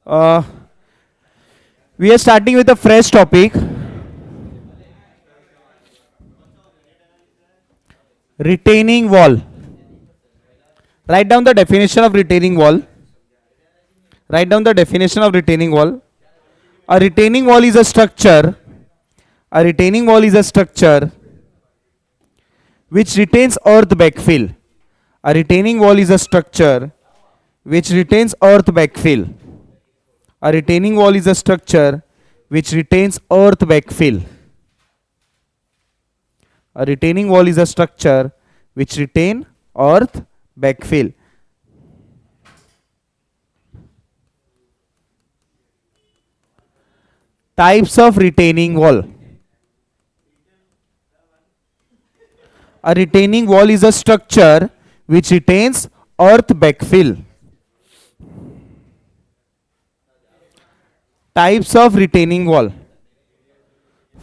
Uh, we are starting with a fresh topic, retaining wall. Write down the definition of retaining wall. Write down the definition of retaining wall. A retaining wall is a structure. A retaining wall is a structure which retains earth backfill. A retaining wall is a structure which retains earth backfill. A retaining wall is a structure which retains earth backfill. A retaining wall is a structure which retain earth backfill. Types of retaining wall. A retaining wall is a structure which retains earth backfill. Types of retaining wall.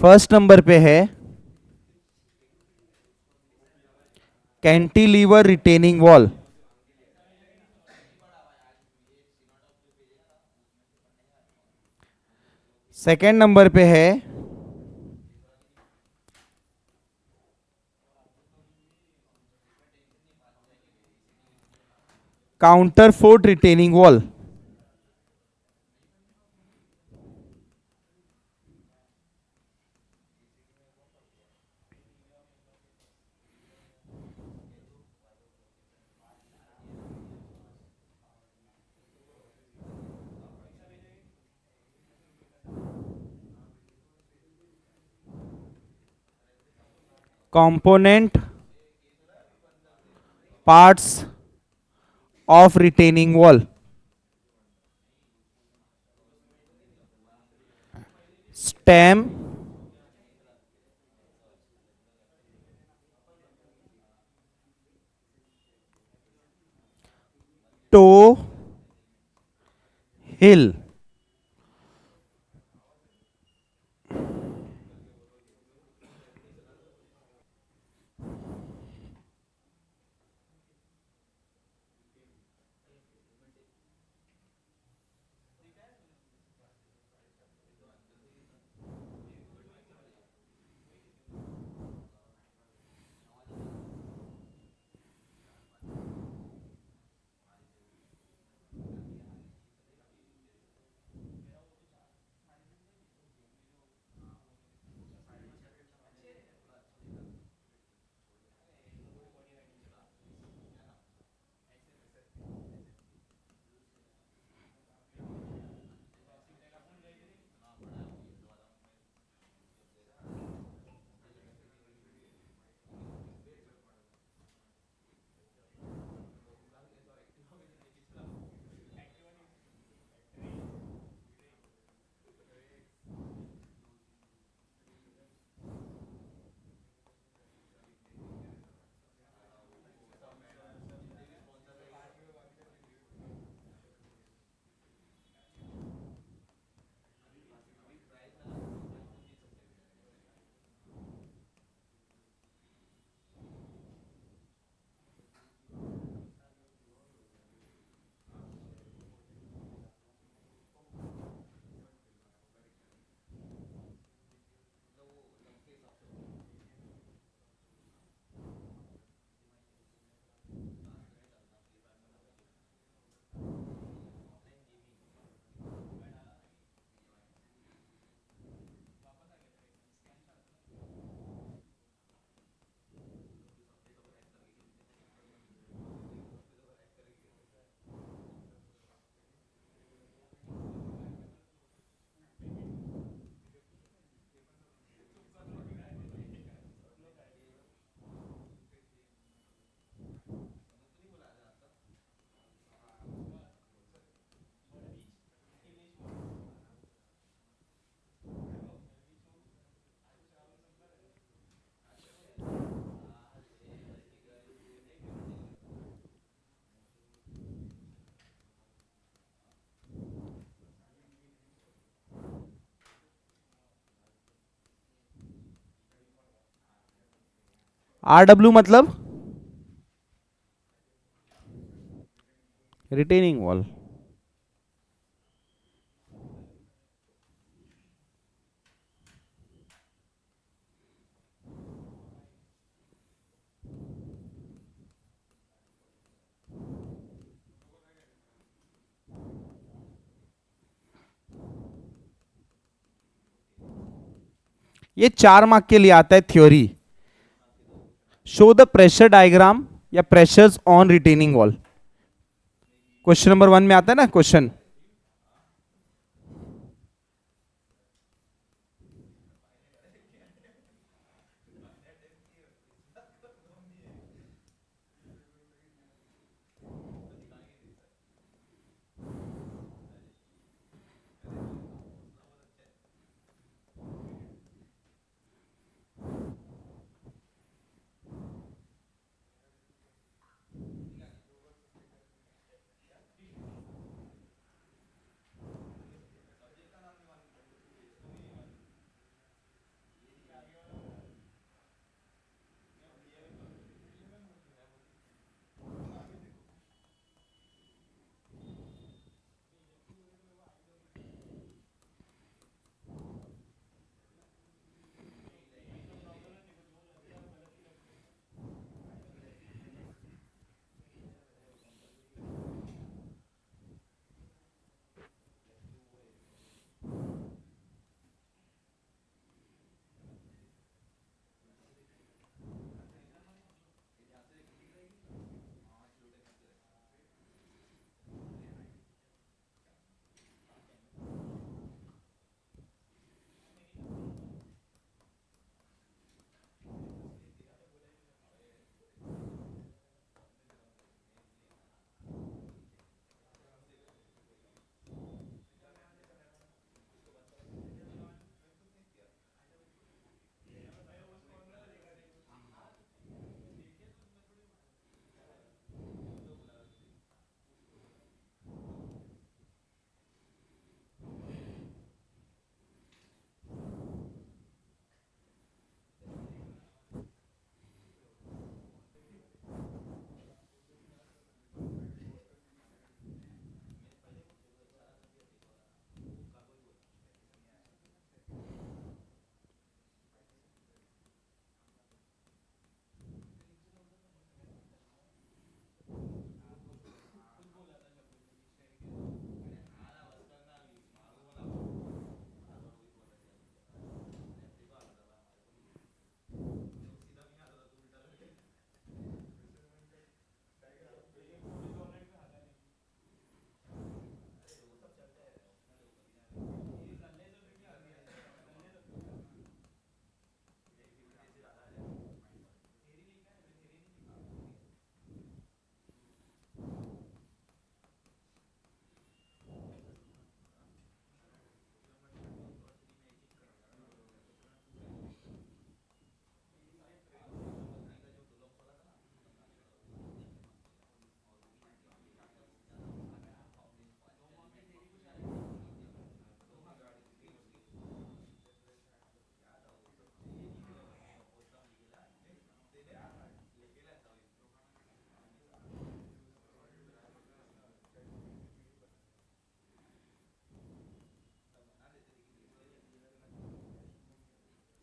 First number पे है cantilever retaining wall. Second number पे है counter fort retaining wall. component parts of retaining wall. Stem, toe, hill. RW मतलब retaining wall. ये 4 mark के लिए आता है theory. Show the pressure diagram या pressures on retaining wall. Question number 1 में आता है ना क्वेश्चन।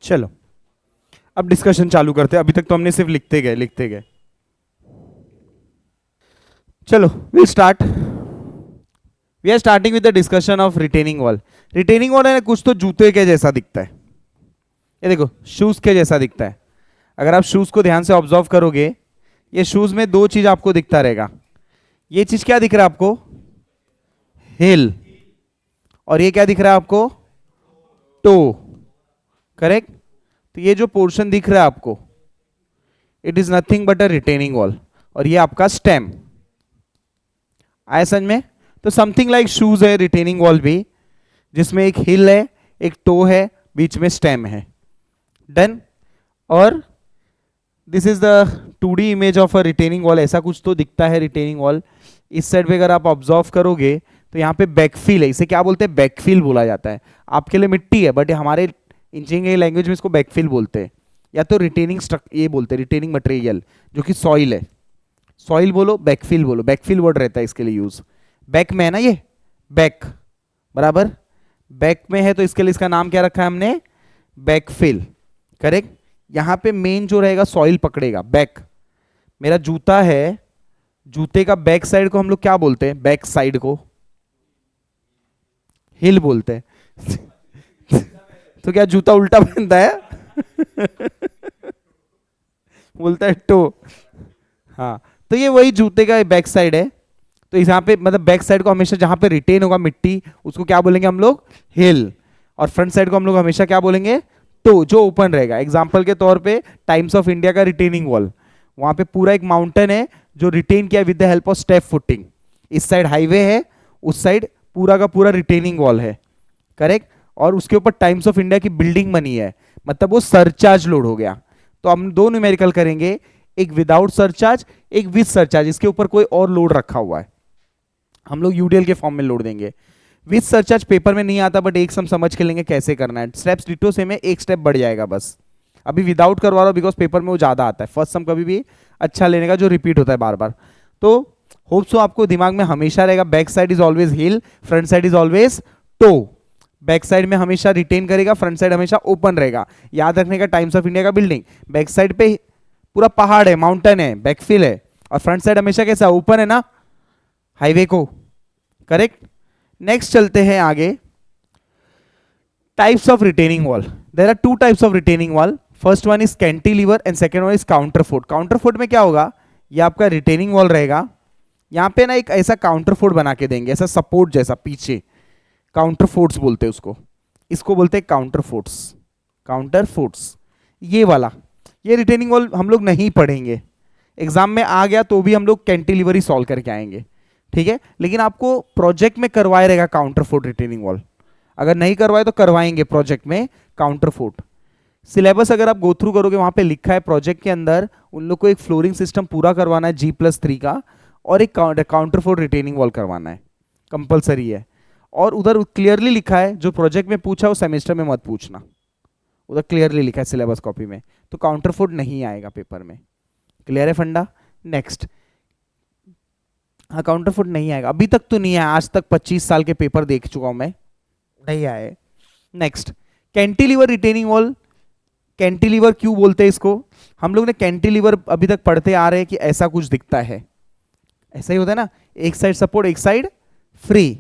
चलो अब डिस्कशन चालू करते हैं। अभी तक तो हमने सिर्फ लिखते गए। चलो will start. We are starting with the discussion of retaining wall. Retaining wall है कुछ तो जूते के जैसा दिखता है। ये देखो शूज के जैसा दिखता है। अगर आप शूज को ध्यान से ऑब्जर्व करोगे, ये शूज में 2 चीज आपको दिखता रहेगा। ये चीज क्या दिख रहा है आपको? हिल। और ये क्या दिख रहा है आपको? टो। करेक्ट। तो ये जो पोर्शन दिख रहा है आपको, it is nothing but a retaining wall. और ये आपका स्टेम आया समझ में? तो समथिंग लाइक शूज है रिटेनिंग वॉल भी, जिसमें एक हिल है, एक टो है, बीच में स्टेम है। डन। और this is the 2D image of a retaining wall. ऐसा कुछ तो दिखता है रिटेनिंग वॉल। इस साइड पे अगर आप ऑब्जर्व करोगे तो यहाँ पे बैकफिल है। इसे क्या बोलते हैं? बैकफिल बोला जाता है। आपके लिए मिट्टी है, बट हमारे इंजीनियरिंग लैंग्वेज में इसको बैकफिल बोलते हैं, या तो रिटेनिंग ये बोलते हैं रिटेनिंग मटेरियल, जो कि सॉइल है। सॉइल बोलो, बैकफिल बोलो, बैकफिल वर्ड रहता है इसके लिए यूज। बैक में है ना ये, बैक बराबर बैक में है, तो इसके लिए इसका नाम क्या रखा है हमने? बैकफिल। करेक्ट। यहां पे मेन जो रहेगा सॉइल पकड़ेगा, बैक। मेरा जूता है, जूते का बैक साइड को हम लोग क्या बोलते हैं? बैक साइड को हिल बोलते हैं। तो क्या जूता उल्टा पहनता है? बोलता है टो। हाँ, तो ये वही जूते का बैक साइड है। तो यहाँ पे मतलब बैक साइड को हमेशा जहां पे रिटेन होगा मिट्टी उसको क्या बोलेंगे हम लोग? हिल। और फ्रंट साइड को हम लोग हमेशा क्या बोलेंगे? टो, जो ओपन रहेगा। एग्जाम्पल के तौर पे टाइम्स ऑफ इंडिया का रिटेनिंग वॉल, वहां पे पूरा एक माउंटेन है जो रिटेन किया with the help of step footing. इस साइड हाईवे है, उस साइड पूरा का पूरा रिटेनिंग वॉल है, करेक्ट। और उसके ऊपर टाइम्स ऑफ इंडिया की बिल्डिंग बनी है, मतलब वो सरचार्ज लोड हो गया। तो हम दो न्यूमेरिकल करेंगे, एक विदाउट सरचार्ज, एक विद सरचार्ज। इसके ऊपर कोई और लोड रखा हुआ है, हम लोग यूडीएल के फॉर्म में लोड देंगे। विद सरचार्ज पेपर में नहीं आता, बट एक सम समझ के लेंगे कैसे करना है। स्टेप्स डिटो सेम है, एक स्टेप बढ़ जाएगा बस। अभी विदाउट करवा रहा हूं बिकॉज पेपर में वो ज्यादा आता है। फर्स्ट सम कभी भी अच्छा लेने का जो रिपीट होता है बार बार। तो होप सो आपको दिमाग में हमेशा रहेगा, back side is always heel, front side is always toe. Back side में हमेशा रिटेन करेगा, फ्रंट साइड हमेशा ओपन रहेगा। याद रखने का, टाइम्स ऑफ इंडिया का बिल्डिंग बैक साइड पे पूरा पहाड़ है, माउंटेन है, बैकफिल है, और फ्रंट साइड हमेशा कैसा ओपन है ना, हाईवे को, करेक्ट। नेक्स्ट चलते हैं आगे, types of retaining wall. There are two types of retaining wall. First one is cantilever and second one is counterfort. Counterfort में क्या होगा, ये आपका रिटेनिंग वॉल रहेगा, यहां पे ना एक ऐसा काउंटरफोर्ट बना के देंगे, ऐसा सपोर्ट जैसा पीछे, काउंटरफोर्ट्स बोलते हैं उसको, इसको बोलते हैं काउंटरफोर्ट्स। काउंटरफोर्ट्स ये वाला, ये रिटेनिंग वॉल हम लोग नहीं पढ़ेंगे, एग्जाम में आ गया तो भी हम लोग कैंटिलीवर ही सॉल्व करके आएंगे, ठीक है। लेकिन आपको प्रोजेक्ट में करवाया रहेगा काउंटरफोर्ट रिटेनिंग वॉल, अगर नहीं करवाए तो करवाएंगे प्रोजेक्ट में काउंटरफोर्ट। सिलेबस अगर आप गो थ्रू करोगे, वहां पे लिखा है प्रोजेक्ट के अंदर उन लोग को एक फ्लोरिंग सिस्टम पूरा करवाना है G+3 का, और एक काउंटरफोर्ट रिटेनिंग वॉल करवाना है, कंपलसरी है। और उधर क्लियरली लिखा है जो प्रोजेक्ट में पूछा वो सेमेस्टर में मत पूछना, उधर क्लियरली लिखा है सिलेबस कॉपी में, तो काउंटरफोर्ट नहीं आएगा पेपर में। क्लियर है फंडा? नेक्स्ट, हाँ काउंटरफोर्ट नहीं आएगा, अभी तक तो नहीं आया, आज तक 25 साल के पेपर देख चुका हूं मैं, नहीं आए। Next, cantilever retaining wall. Cantilever क्यों बोलते हैं इसको? हम लोग ने कैंटिलीवर अभी तक पढ़ते आ रहे हैं कि ऐसा कुछ दिखता है, ऐसा ही होता है ना, एक साइड सपोर्ट एक साइड फ्री,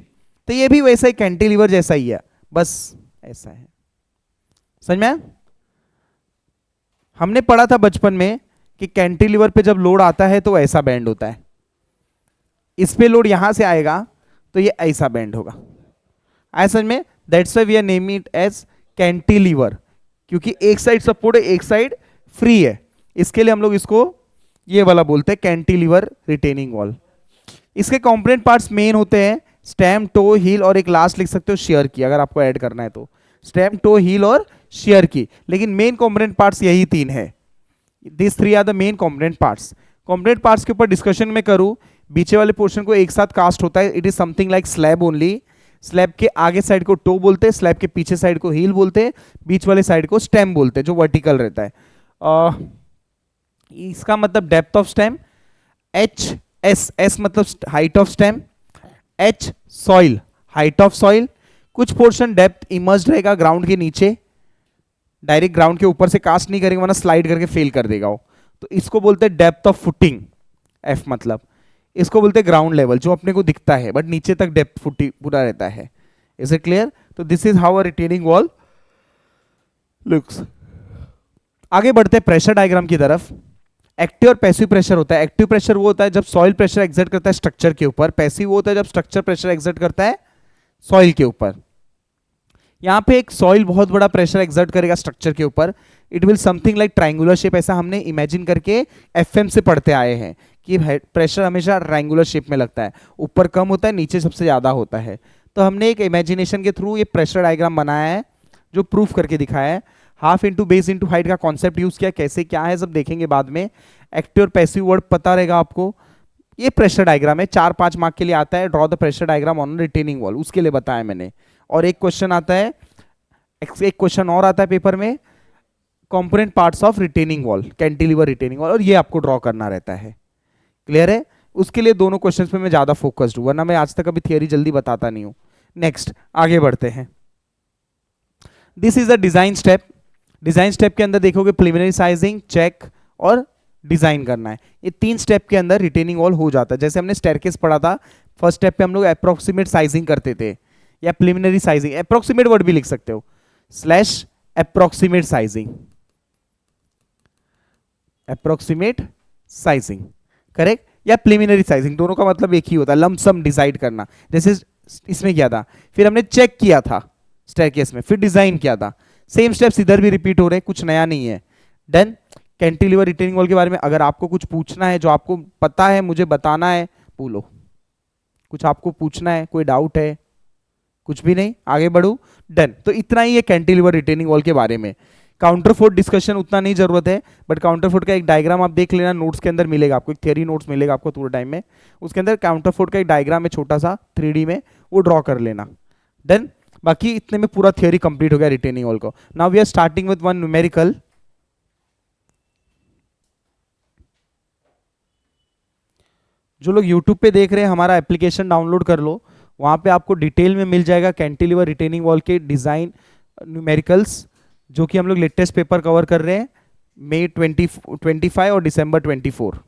तो ये भी वैसा ही कैंटिलीवर जैसा ही है, बस ऐसा है। समझ में आया? हमने पढ़ा था बचपन में कि कैंटिलीवर पे जब लोड आता है तो ऐसा बैंड होता है, इस पे लोड यहां से आएगा तो ये ऐसा बैंड होगा। आया समझ में? That's why we are naming it as cantilever, क्योंकि एक साइड सपोर्ट है एक साइड फ्री है, इसके लिए हम लोग इसको ये वाला बोलते हैं कैंटिलीवर रिटेनिंग वॉल। इसके कंपोनेंट पार्ट्स मेन होते हैं स्टेम, टो, हील, और एक लास्ट लिख सकते हो शेयर की, अगर आपको ऐड करना है तो स्टेम, टो, हील और शेयर की। लेकिन मेन कंपोनेंट पार्ट्स यही तीन है, this three are the main component parts. Component parts के ऊपर डिस्कशन में करूं, बीचे वाले पोर्शन को एक साथ कास्ट होता है, it is something like slab only. Slab के आगे साइड को टो बोलते हैं, स्लैब के पीछे साइड को हील बोलते हैं, बीच वाले साइड को स्टेम बोलते हैं जो वर्टिकल रहता है। इसका मतलब depth of stem, H S, S मतलब height of stem, H soil, height of soil. कुछ पोर्शन डेप्थ इमर्ज्ड रहेगा ग्राउंड के नीचे, डायरेक्ट ग्राउंड के ऊपर से कास्ट नहीं करेंगे वरना स्लाइड करके फेल कर देगा वो, तो इसको बोलते हैं डेप्थ ऑफ फुटिंग, एफ मतलब। इसको बोलते हैं ग्राउंड लेवल, जो अपने को दिखता है बट नीचे तक डेप्थ फुटी पूरा रहता है। Is it clear? तो this is how a retaining wall looks. आगे बढ़ते हैं प्रेशर डायग्राम की तरफ। एक्टिव और पैसिव प्रेशर होता है। एक्टिव प्रेशर वो होता है जब सॉइल प्रेशर एक्सर्ट करता है स्ट्रक्चर के ऊपर, पैसिव वो होता है जब स्ट्रक्चर प्रेशर एक्सर्ट करता है सॉइल के ऊपर। यहां पे एक सॉइल बहुत बड़ा प्रेशर एक्सर्ट करेगा स्ट्रक्चर के ऊपर, it will something like triangular shape, ऐसा हमने इमेजिन करके एफएम से पढ़ते आए हैं कि प्रेशर हमेशा ट्रायंगुलर शेप में लगता है, ऊपर कम होता है नीचे सबसे ज्यादा होता है। तो हमने एक इमेजिनेशन के थ्रू ये प्रेशर डायग्राम बनाया है जो प्रूफ करके दिखाया है। Half into base into height का कॉन्सेप्ट यूज किया, कैसे क्या है सब देखेंगे बाद में। एक्टिव और पैसिव वर्ड पता रहेगा आपको। ये प्रेशर डायग्राम है, 4-5 मार्क के लिए आता है, draw the pressure diagram on retaining wall, उसके लिए बताया मैंने। और एक क्वेश्चन आता है, एक क्वेश्चन और आता है पेपर में, component parts of retaining wall, cantilever retaining wall, और ये आपको ड्रॉ करना रहता है। क्लियर है? उसके लिए दोनों क्वेश्चंस पे मैं ज्यादा फोकस्ड हूं, वरना मैं आज तक अभी थियरी जल्दी बताता नहीं हूं। नेक्स्ट आगे बढ़ते हैं। This is the design step. Design step के अंदर देखोगे प्रिलिमिनरी साइजिंग, चेक और डिजाइन करना है। ये 3 स्टेप के अंदर रिटेनिंग वॉल हो जाता है। जैसे हमने स्टेयरकेस पढ़ा था, फर्स्ट स्टेप पे हम लोग अप्रोक्सीमेट साइजिंग करते थे, या प्रिलिमिनरी साइजिंग, अप्रोक्सीमेट वर्ड भी लिख सकते हो, slash approximate sizing, approximate sizing, correct, या प्रिलिमिनरी साइजिंग, दोनों का मतलब एक ही होता है, लंप सम डिसाइड करना। जैसे इसमें किया था, फिर हमने चेक किया था स्टेयरकेस में, फिर डिजाइन किया था, सेम स्टेप्स इधर भी रिपीट हो रहे हैं, कुछ नया नहीं है। देन कैंटिलीवर रिटेनिंग वॉल के बारे में अगर आपको कुछ पूछना है, जो आपको पता है मुझे बताना है, बोलो, कुछ आपको पूछना है, कोई डाउट है? कुछ भी नहीं, आगे बढ़ू। डन, तो इतना ही है कैंटिलीवर रिटेनिंग वॉल के बारे में। काउंटरफोर्ट डिस्कशन उतना नहीं जरूरत है, बट काउंटरफोर्ट का एक डायग्राम आप देख लेना, नोट्स के अंदर मिलेगा आपको, एक थियरी नोट्स मिलेगा आपको पूरे टाइम में, उसके अंदर काउंटरफोर्ट का एक डायग्राम है छोटा सा 3D में, वो ड्रॉ कर लेना। डन, बाकी इतने में पूरा थियरी कंप्लीट हो गया रिटेनिंग वॉल को। Now we are starting with one numerical. जो लोग यूट्यूब पे देख रहे हैं, हमारा एप्लीकेशन डाउनलोड कर लो, वहां पे आपको डिटेल में मिल जाएगा कैंटिलीवर रिटेनिंग वॉल के डिजाइन न्यूमेरिकल्स, जो कि हम लोग लेटेस्ट पेपर कवर कर रहे हैं, मई 25 और दिसंबर 24।